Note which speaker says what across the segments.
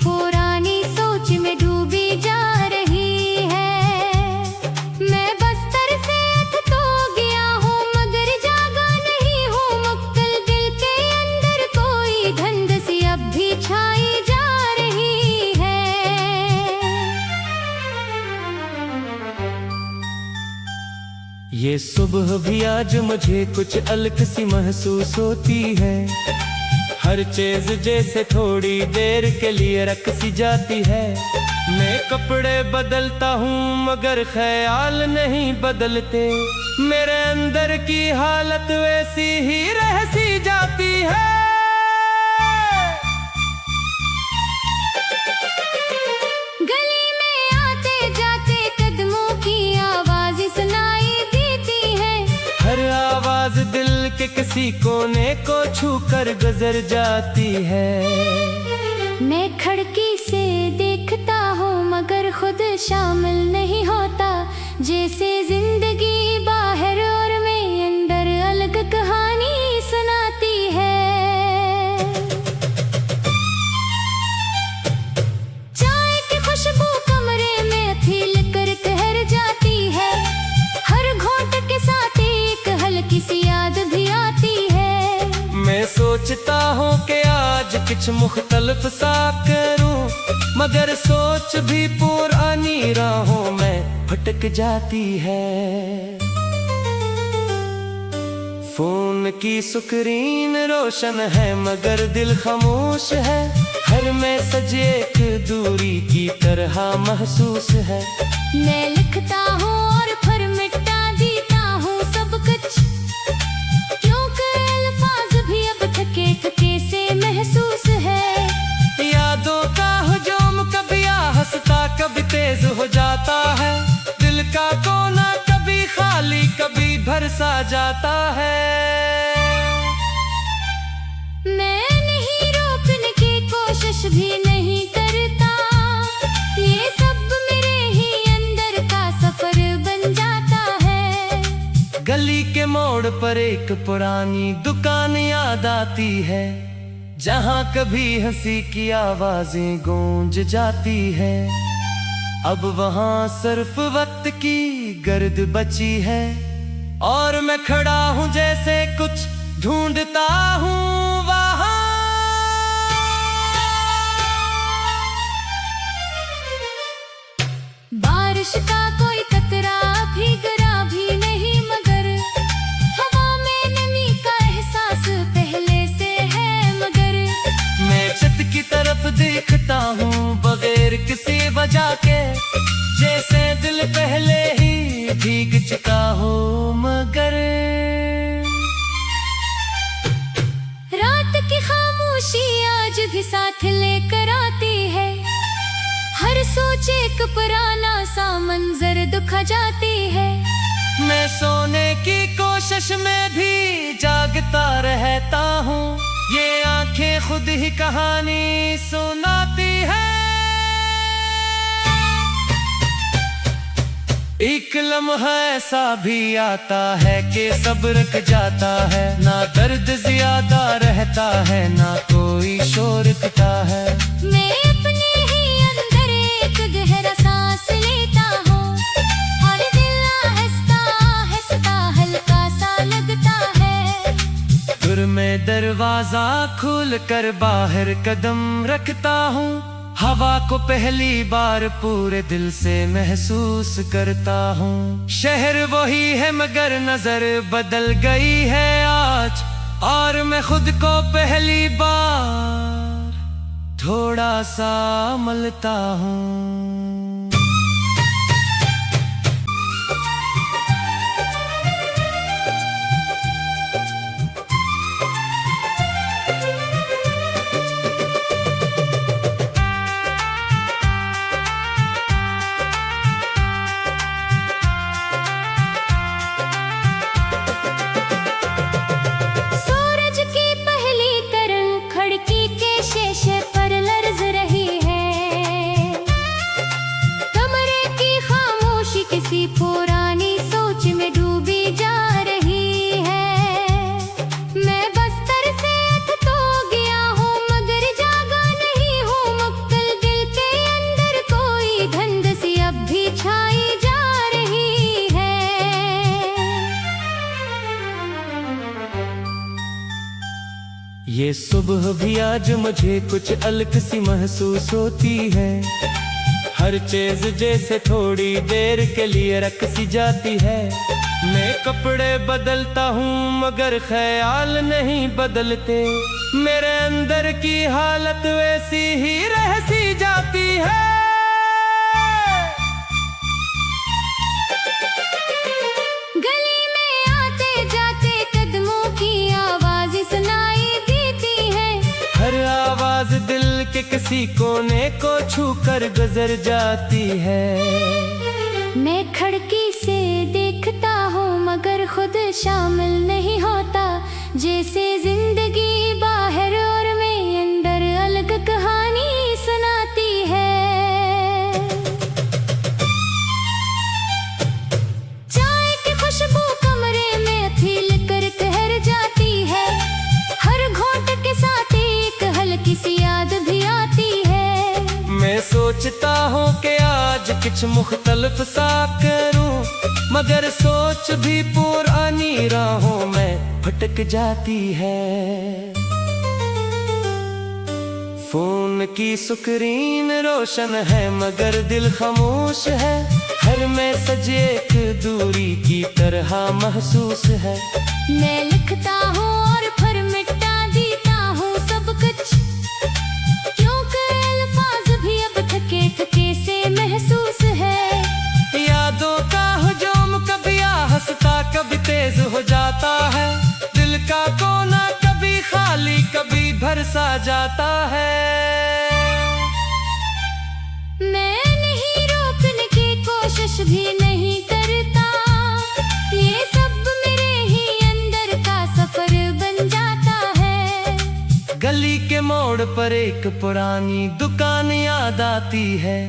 Speaker 1: पुरानी सोच में डूबी जा रही है। मैं बस्तर से अथ तो गया हूँ मगर जागा नहीं हूँ। मुक्तल दिल के अंदर कोई धंध सी अब भी छाई जा रही है।
Speaker 2: ये सुबह भी आज मुझे कुछ अलग सी महसूस होती है। हर चीज जैसे थोड़ी देर के लिए रख सी जाती है। मैं कपड़े बदलता हूँ मगर ख्याल नहीं बदलते। मेरे अंदर की हालत वैसी ही रह सी जाती है।
Speaker 1: गली में आते जाते कदमों की आवाज सुनाई देती है।
Speaker 2: हर आवाज दिल के किसी कोने को छू कर गुजर जाती है।
Speaker 1: मैं खिड़की से देखता हूँ मगर खुद शामिल नहीं होता। जैसे जिंदगी बाहर और मैं अंदर अलग कहानी सुनाती है। चाय की खुशबू कमरे में फैल कर ठहर जाती है। हर घोंट के साथ एक हल्की सी याद भी आती है।
Speaker 2: मैं सोचता हूँ कि आज कुछ मुख्तलिफ सा करूं मगर सोच भी पुरानी राहों में भटक जाती है। फोन की स्क्रीन रोशन है मगर दिल खामोश है। हर मैसेज एक दूरी की तरह महसूस है।
Speaker 1: मैं लिखता हूँ और फिर मिटा देता हूँ सब कुछ। क्योंकि अल्फाज भी अब थके थके से महसूस है।
Speaker 2: यादों का हुजूम कभी हंसता कभी तेज हो जाता है। दिल का कोना कभी खाली कभी भर सा जाता है।
Speaker 1: मैं नहीं रोकने की कोशिश भी नहीं करता। ये सब मेरे ही अंदर का सफर बन जाता है।
Speaker 2: गली के मोड़ पर एक पुरानी दुकान याद आती है। जहाँ कभी हंसी की आवाजें गूंज जाती है। अब वहाँ सिर्फ वक्त की गर्द बची है। और मैं खड़ा हूँ जैसे कुछ ढूंढता हूँ वहाँ।
Speaker 1: बारिश का कोई कतरा भीगरा भी नहीं मगर हवा में नमी का एहसास पहले से है। मगर
Speaker 2: मैं छत की तरफ देखता हूँ बगैर किसी वजह के। जैसे दिल पहले ही भीग चुका हो मगर
Speaker 1: रात की खामोशी आज भी साथ लेकर आती है। हर सोच एक पुराना सा मंजर दुखा जाती है।
Speaker 2: मैं सोने की कोशिश में भी जागता रहता हूँ। ये आंखें खुद ही कहानी सुनाती है। एक लम्हा ऐसा भी आता है कि सब रुक जाता है। ना दर्द ज्यादा रहता है ना कोई शोर रुकता है।
Speaker 1: मैं अपने ही अंदर एक गहरा सांस लेता हूँ। हर दिल आहिस्ता आहिस्ता हल्का सा लगता है।
Speaker 2: फिर मैं दरवाजा खोल कर बाहर कदम रखता हूँ। हवा को पहली बार पूरे दिल से महसूस करता हूँ। शहर वही है मगर नजर बदल गई है आज। और मैं खुद को पहली बार थोड़ा सा मलता हूँ। ये सुबह भी आज मुझे कुछ अलग सी महसूस होती है। हर चीज जैसे थोड़ी देर के लिए रख सी जाती है। मैं कपड़े बदलता हूँ मगर ख्याल नहीं बदलते। मेरे अंदर की हालत वैसी ही रह सी जाती है।
Speaker 1: गली में आते जाते कदमों की आवाज सुनाई देती है।
Speaker 2: हर आवाज दिल के किसी कोने को छू कर गुजर जाती है।
Speaker 1: मैं खिड़की से देखता हूँ मगर खुद शामिल नहीं होता। जैसे जिंदगी बाहर और मैं अंदर अलग कहानी सुनाती है। चाय की खुशबू कमरे में फील कर ठहर जाती है। हर घोंट के साथ एक हल्की सी याद भी आती है।
Speaker 2: मैं सोचता हूँ कि आज कुछ मुख्तलिफ सा करूँ मगर सोच भी पुरानी राहों में भटक जाती है। फोन की स्क्रीन रोशन है मगर दिल खामोश है। हर मैसेज एक दूरी की तरह महसूस है।
Speaker 1: मैं लिखता हूँ और फिर मिटा देता हूँ सब कुछ, क्योंकि अल्फाज भी अब थके थके से महसूस है।
Speaker 2: यादों का हुजूम कभी हंसता कभी तेज हो जाता है। दिल का कोना कभी खाली कभी भर सा जाता है।
Speaker 1: मैं नहीं रोकने की कोशिश भी नहीं करता। ये सब मेरे ही अंदर का सफर बन जाता है।
Speaker 2: गली के मोड़ पर एक पुरानी दुकान याद आती है,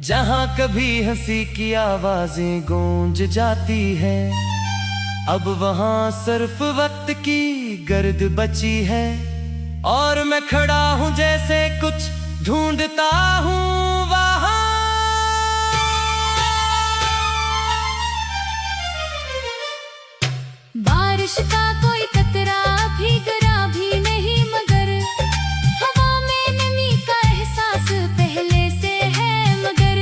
Speaker 2: जहाँ कभी हंसी की आवाजें गूंज जाती है। अब वहाँ सिर्फ वक्त की गर्द बची है और मैं खड़ा हूँ जैसे कुछ ढूंढता हूँ वहाँ।
Speaker 1: बारिश का कोई कतरा भीगरा भी नहीं मगर हवा में नमी का एहसास पहले से है। मगर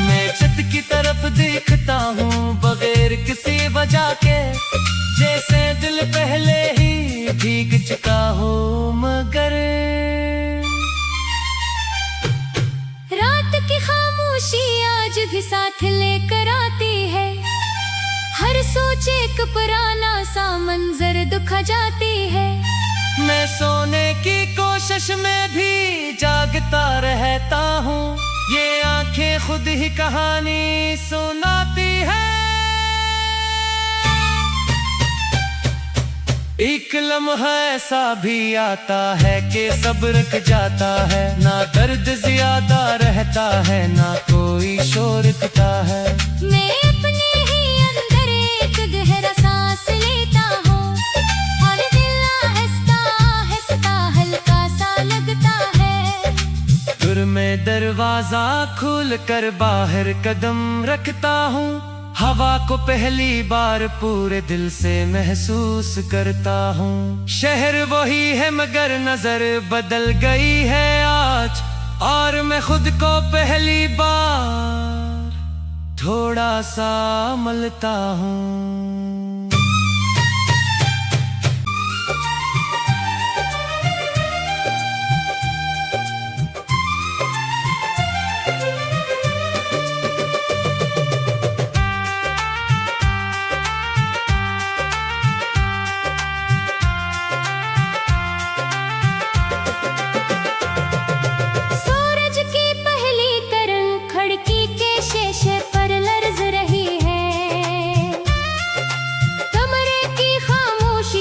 Speaker 2: मैं छत की तरफ देखता हूँ बगैर किसी वजह के, जैसे दिल पहले ही भीग चुका हो। मगर
Speaker 1: रात की खामोशी आज भी साथ लेकर आती है। हर सोच एक पुराना सा मंजर दुखा जाती है।
Speaker 2: मैं सोने की कोशिश में भी जागता रहता हूँ। ये आंखें खुद ही कहानी सुनाती है। एक लम्हा ऐसा भी आता है कि सब रुक जाता है। ना दर्द ज्यादा रहता है ना कोई शोर रुकता है।
Speaker 1: मैं अपने ही अंदर एक गहरा सांस लेता हूँ और दिल आहिस्ता आहिस्ता हल्का सा लगता है।
Speaker 2: फिर मैं दरवाजा खोल कर बाहर कदम रखता हूँ। हवा को पहली बार पूरे दिल से महसूस करता हूँ। शहर वही है मगर नजर बदल गई है आज, और मैं खुद को पहली बार थोड़ा सा मलता हूँ।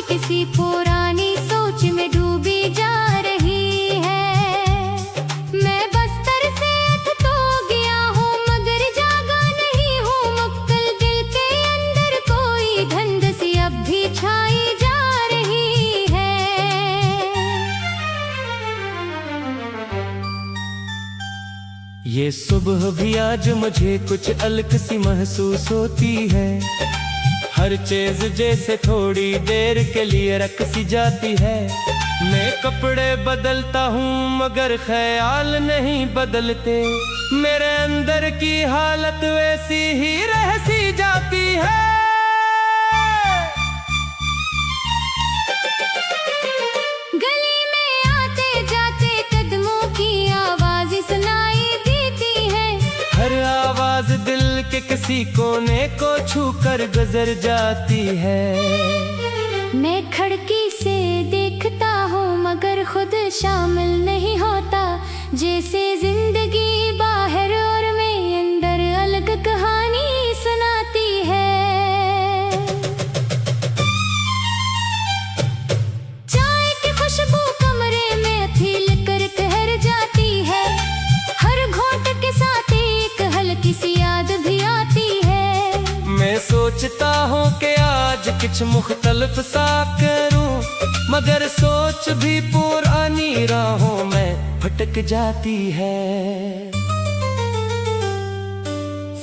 Speaker 1: किसी पुरानी सोच में डूबी जा रही है। मैं बस्तर से अथ तो गया हूँ मगर जागा नहीं हूँ। मुक्तल दिल के अंदर कोई धंध सी अब भी छाई जा रही है।
Speaker 2: ये सुबह भी आज मुझे कुछ अलग सी महसूस होती है। हर चीज जैसे थोड़ी देर के लिए रख सी जाती है। मैं कपड़े बदलता हूँ मगर ख्याल नहीं बदलते, मेरे अंदर की हालत वैसी ही रह सी जाती है।
Speaker 1: गली में आते जाते कदमों की आवाज सुनाई देती है,
Speaker 2: हर आवाज दिल के किसी कोने को छू कर गुजर जाती है।
Speaker 1: मैं खिड़की से देखता हूँ मगर खुद शामिल नहीं होता, जैसे जिंदगी बाहर और मैं अंदर अलग कहानी सुनाती है। चाय की खुशबू कमरे में फैल कर ठहर जाती है, हर घोंट के साथ एक हल्की सी याद भी आती है।
Speaker 2: मैं सोचता हूँ कि आज कुछ मुख्तलिफ सा करूं, मगर सोच भी पुरानी राहों में भटक जाती है।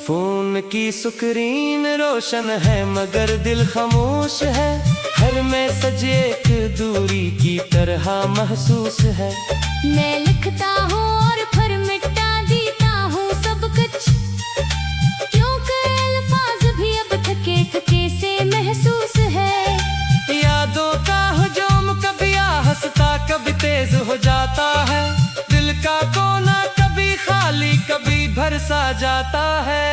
Speaker 2: फोन की स्क्रीन रोशन है मगर दिल खामोश है, हर मैसेज एक दूरी की तरह महसूस है।
Speaker 1: मैं लिखता हूँ और फिर मिटा देता हूँ सब कुछ, क्योंकि अल्फाज भी अब थके थके से महसूस है।
Speaker 2: यादों का हुजूम कभी हंसता कभी तेज हो जाता है, दिल का कोना कभी खाली कभी भर सा जाता है।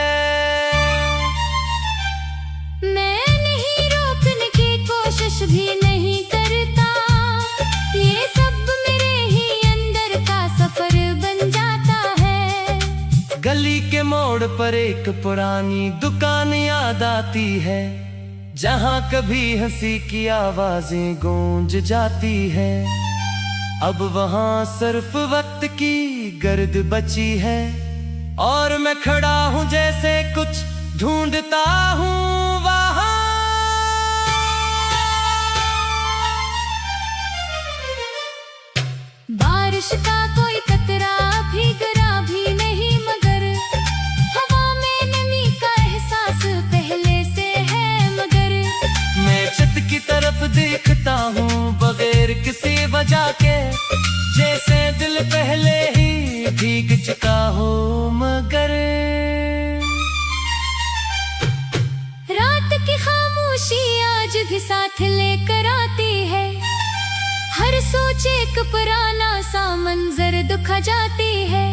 Speaker 1: मैं नहीं रोकने की कोशिश भी नहीं करता, ये सब मेरे ही अंदर का सफर बन जाता है।
Speaker 2: गली के मोड़ पर एक पुरानी दुकान याद आती है, जहाँ कभी हंसी की आवाजें गूंज जाती है। अब वहाँ सिर्फ वक्त की गर्द बची है, और मैं खड़ा हूँ जैसे कुछ ढूंढता हूँ वहाँ।
Speaker 1: बारिश का कोई कतरा भीगरा भी नहीं, मगर हवा में नमी का एहसास पहले से है। मगर
Speaker 2: मैं छत की तरफ देखता हूँ बगैर किसी वजह के, जैसे दिल पहले ही भीग चुका हो। मगर
Speaker 1: रात की खामोशी आज भी साथ लेकर आती है, हर सोच एक पुराना सा मंजर दुखा जाती है।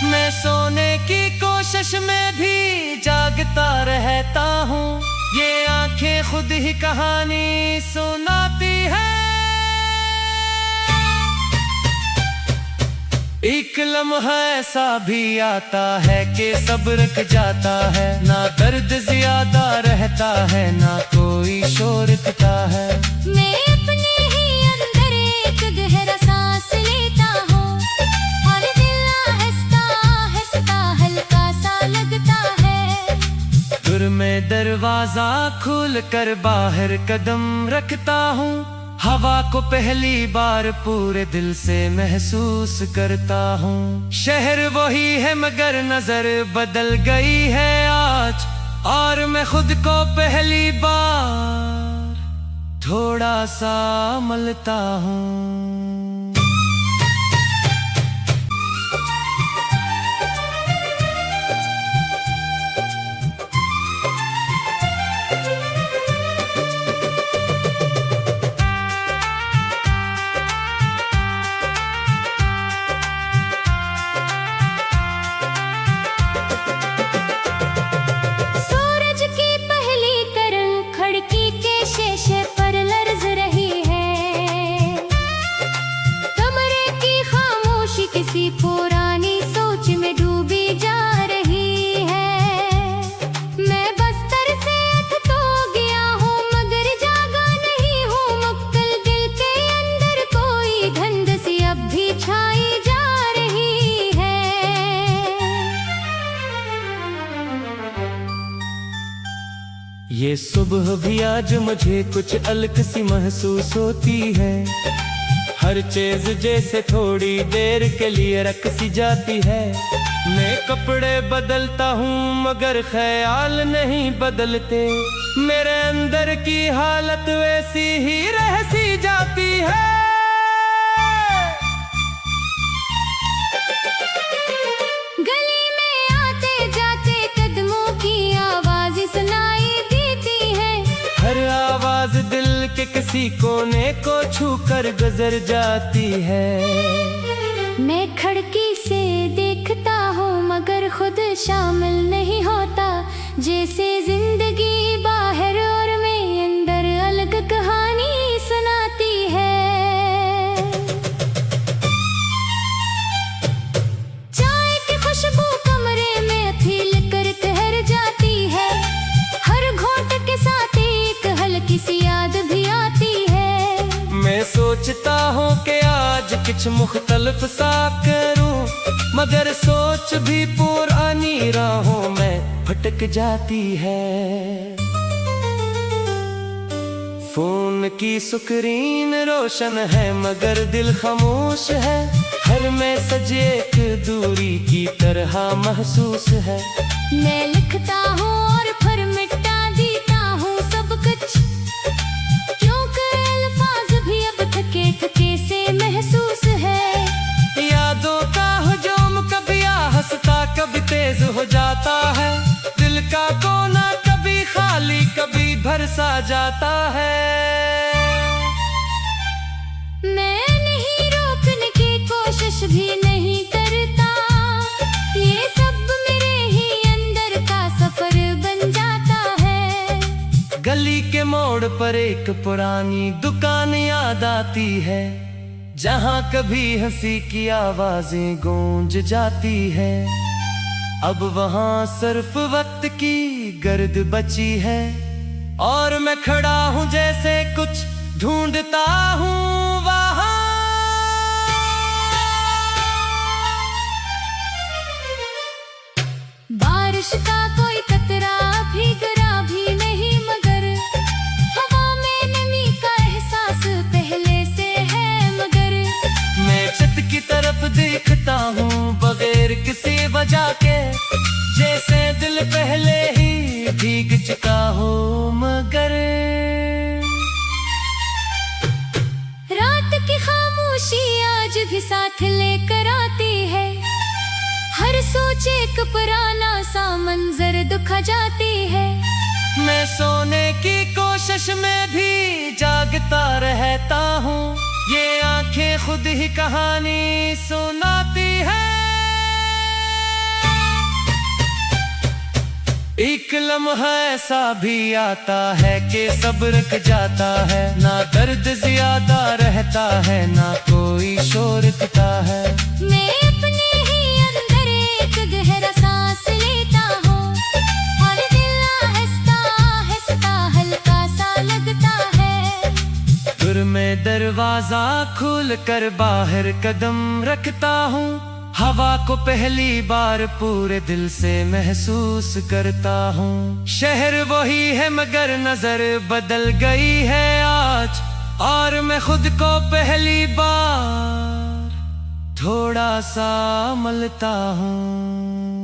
Speaker 2: मैं सोने की कोशिश में भी जागता रहता हूँ, ये आंखें खुद ही कहानी सुनाती है। एक लम्हा ऐसा भी आता है कि सब रुक जाता है, ना दर्द ज्यादा रहता है ना कोई शोर रुकता है।
Speaker 1: मैं अपने ही अंदर एक गहरा सांस लेता हूँ, और दिल आहिस्ता आहिस्ता हल्का सा लगता है।
Speaker 2: फिर मैं दरवाजा खोल कर बाहर कदम रखता हूँ, हवा को पहली बार पूरे दिल से महसूस करता हूँ। शहर वही है मगर नजर बदल गई है आज, और मैं खुद को पहली बार थोड़ा सा मलता हूँ।
Speaker 1: किसी पुरानी सोच में डूबी जा रही है। मैं बस्तर से अथ तो गया हूँ मगर जागा नहीं हूँ, मुक्तल दिल के अंदर कोई धुंध सी अब भी छाई जा रही है।
Speaker 2: ये सुबह भी आज मुझे कुछ अलग सी महसूस होती है, हर चीज जैसे थोड़ी देर के लिए रख सी जाती है। मैं कपड़े बदलता हूँ मगर ख्याल नहीं बदलते, मेरे अंदर की हालत वैसी ही रह सी जाती है। किसी कोने को छूकर गुजर जाती है।
Speaker 1: मैं खिड़की से देखता हूँ मगर खुद शामिल नहीं होता, जैसे जिंदगी बाहर और मैं अंदर अलग कहानी सुनाती है। चाय की खुशबू कमरे में फैल कर ठहर जाती है, हर घोंट के साथ एक हल्की सी याद भी आती है।
Speaker 2: मैं सोचता हूँ कि आज कुछ मुख्तलिफ सा करूं, मगर सोच भी पुरानी राहों में भटक जाती है। फोन की स्क्रीन रोशन है मगर दिल खामोश है, हर मैसेज एक दूरी की तरह महसूस है।
Speaker 1: मैं लिखता हूँ और फिर मिटा देता हूँ सब कुछ, क्योंकि अल्फाज भी अब थके थके से महसूस है।
Speaker 2: यादों का हुजूम कभी हंसता कभी तेज हो जाता है, दिल का कोना कभी खाली कभी भर सा जाता है।
Speaker 1: मैं नहीं रोकने की कोशिश भी नहीं करता, ये सब मेरे ही अंदर का सफर बन जाता है।
Speaker 2: गली के मोड़ पर एक पुरानी दुकान याद आती है, जहाँ कभी हंसी की आवाजें गूंज जाती है। अब वहाँ सिर्फ वक्त की गर्द बची है, और मैं खड़ा हूँ जैसे कुछ ढूंढता हूँ वहाँ।
Speaker 1: बारिश का कोई कतरा भीगरा भी नहीं, मगर हवा में नमी का एहसास पहले से है। मगर
Speaker 2: मैं छत की तरफ देखता हूँ बगैर किसी वजह के, जैसे दिल पहले ही भीग चुका हो। मगर
Speaker 1: रात की खामोशी आज भी साथ लेकर आती है, हर सोच एक पुराना सा मंजर दुखा जाती है।
Speaker 2: मैं सोने की कोशिश में भी जागता रहता हूँ, ये आंखें खुद ही कहानी सुनाती है। एक लम्हा ऐसा भी आता है कि सब रुक जाता है, ना दर्द ज्यादा रहता है ना कोई शोर दिखता है।
Speaker 1: मैं अपने ही अंदर एक गहरा सांस लेता हूँ, और दिल आहिस्ता आहिस्ता हल्का सा लगता है।
Speaker 2: फिर मैं दरवाजा खोल कर बाहर कदम रखता हूँ, हवा को पहली बार पूरे दिल से महसूस करता हूँ। शहर वही है मगर नजर बदल गई है आज, और मैं खुद को पहली बार थोड़ा सा मलता हूँ।